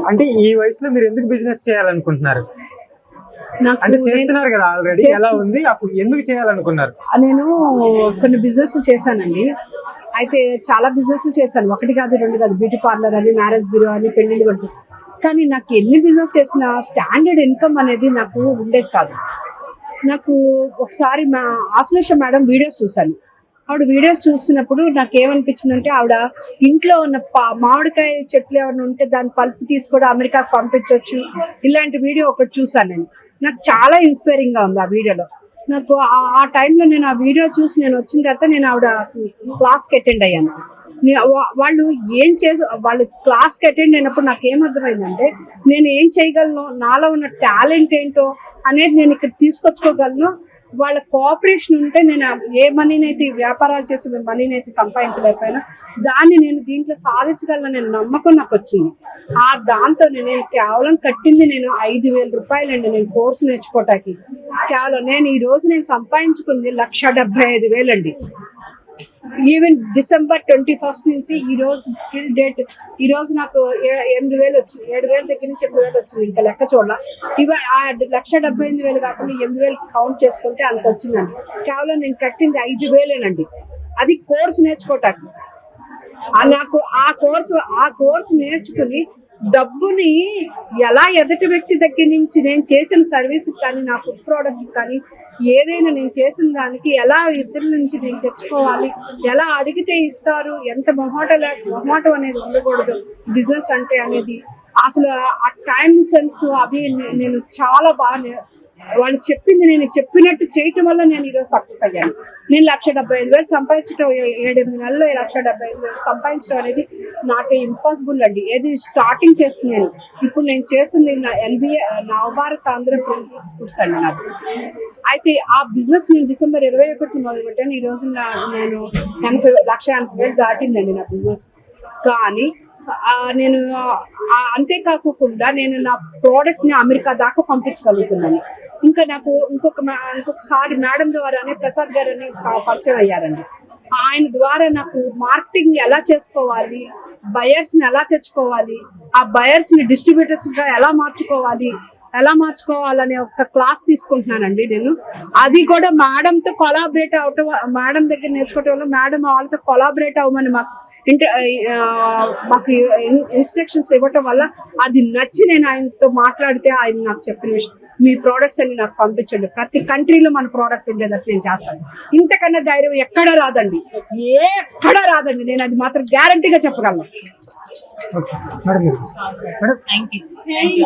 అంటే ఈ వయసులో మీరు ఎందుకు బిజినెస్ చేయాలనుకుంటున్నారు? అంటే చేస్తున్నారు కదా ఆల్రెడీ, ఎలా ఉంది అసలు, ఎందుకు చేయాలనుకున్నారు? నేను కొన్ని బిజినెస్ చేశానండి. అయితే చాలా బిజినెస్ చేశాను, ఒకటి కాదు రెండు కాదు. బ్యూటీ పార్లర్ అని, మ్యారేజ్ బ్యూరో అని, పెళ్లిళ్ళు కూడా చేశాను. కానీ నాకు ఎన్ని బిజినెస్ చేసినా స్టాండర్డ్ ఇన్కమ్ అనేది నాకు ఉండేది కాదు. నాకు ఒకసారి మా ఆశ్లేష మేడం వీడియోస్ చూశాను. ఆవిడ వీడియోస్ చూసినప్పుడు నాకు ఏమనిపించిందంటే, ఆవిడ ఇంట్లో ఉన్న మామిడికాయ చెట్లు ఏమైనా ఉంటే దాని పల్పు తీసి కూడా అమెరికాకు పంపించవచ్చు, ఇలాంటి వీడియో ఒకటి చూశాను నేను. నాకు చాలా ఇన్స్పైరింగ్గా ఉంది ఆ వీడియోలో. నాకు ఆ టైంలో నేను ఆ వీడియో చూసి నేను వచ్చిన తర్వాత నేను ఆవిడ క్లాస్కి అటెండ్ అయ్యాను. వాళ్ళు ఏం చేసి వాళ్ళు క్లాస్కి అటెండ్ అయినప్పుడు నాకు ఏమర్థమైందంటే, నేను ఏం చేయగలను, నాలో ఉన్న టాలెంట్ ఏంటో అనేది నేను ఇక్కడ తీసుకొచ్చుకోగలను. వాళ్ళ కోఆపరేషన్ ఉంటే నేను ఏ మనీనైతే వ్యాపారాలు చేసి మనీనైతే సంపాదించలేకపోయినా దాన్ని నేను దీంట్లో సాధించగలను నేను నమ్మకం నాకు వచ్చింది. దాంతో నేను కేవలం కట్టింది నేను 5,000 రూపాయలండి నేను కోర్సు నేర్చుకోవటానికి. కేవలం నేను ఈ రోజు నేను సంపాదించుకుంది 1,75,000 అండి. ఈవెన్ December 21 నుంచి ఈ రోజు టిల్ డేట్ ఈ రోజు నాకు 8,000 వచ్చింది. 7,000 దగ్గర నుంచి 8,000 వచ్చింది. ఇంకా లెక్క చూడాల. ఇవి 1,78,000 కాకుండా 8,000 కౌంట్ చేసుకుంటే అంత వచ్చిందండి. కేవలం నేను కట్టింది 5,000 అది కోర్సు నేర్చుకోవటానికి. నాకు ఆ కోర్సు నేర్చుకుని డబ్బుని ఎలా ఎదుటి వ్యక్తి దగ్గర నుంచి నేను చేసిన సర్వీస్ కానీ, నా ఫుడ్ ప్రోడక్ట్ కానీ, ఏదైనా నేను చేసిన దానికి ఎలా ఇతరుల నుంచి నేను తెచ్చుకోవాలి, ఎలా అడిగితే ఇస్తారు, ఎంత మొహమాటం అనేది ఉండకూడదు బిజినెస్ అంటే అనేది. అసలు ఆ టైం సెన్స్ అవి నేను చాలా బాగా వాళ్ళు చెప్పింది నేను చెప్పినట్టు చేయటం వల్ల నేను ఈరోజు సక్సెస్ అయ్యాను. నేను 1,75,000 సంపాదించడం 7-8 నెలల్లో 1,75,000 సంపాదించడం అనేది నాకు ఇంపాసిబుల్ అండి. ఏది స్టార్టింగ్ చేస్తున్నాను ఇప్పుడు నేను చేస్తుంది నా MBA నవభారత్ ఆంధ్ర ఫుడ్స్ అండి నాకు. అయితే ఆ బిజినెస్ నేను December 21 మొదలుపెట్టాను. ఈ రోజు నేను 1,80,000 దాటిందండి నా బిజినెస్. కానీ నేను అంతేకాకుండా నేను నా ప్రోడక్ట్ని అమెరికా దాకా పంపించగలుగుతున్నాను. ఇంకా నాకు ఇంకొకసారి మేడం ద్వారానే ప్రసాద్ గారు అని పరిచయం అయ్యారండి. ఆయన ద్వారా నాకు మార్కెటింగ్ ఎలా చేసుకోవాలి, బయర్స్ని ఎలా తెచ్చుకోవాలి, ఆ బయర్స్ని డిస్ట్రిబ్యూటర్స్గా ఎలా మార్చుకోవాలనే ఒక క్లాస్ తీసుకుంటున్నానండి నేను. అది కూడా మేడంతో కొలాబరేట్ అవటం, మేడం దగ్గర నేర్చుకోవటం వల్ల మేడం వాళ్ళతో కొలాబరేట్ అవ్వమని మాకు ఇన్స్ట్రక్షన్స్ ఇవ్వటం వల్ల అది నచ్చి నేను ఆయనతో మాట్లాడితే ఆయన నాకు చెప్పిన విషయం, మీ ప్రోడక్ట్స్ అన్ని నాకు పంపించండి, ప్రతి కంట్రీలో మన ప్రోడక్ట్ ఉండేటట్టు నేను చేస్తాను. ఇంతకన్నా ధైర్యం ఎక్కడా రాదండి, నేను అది మాత్రం గ్యారంటీగా చెప్పగలను.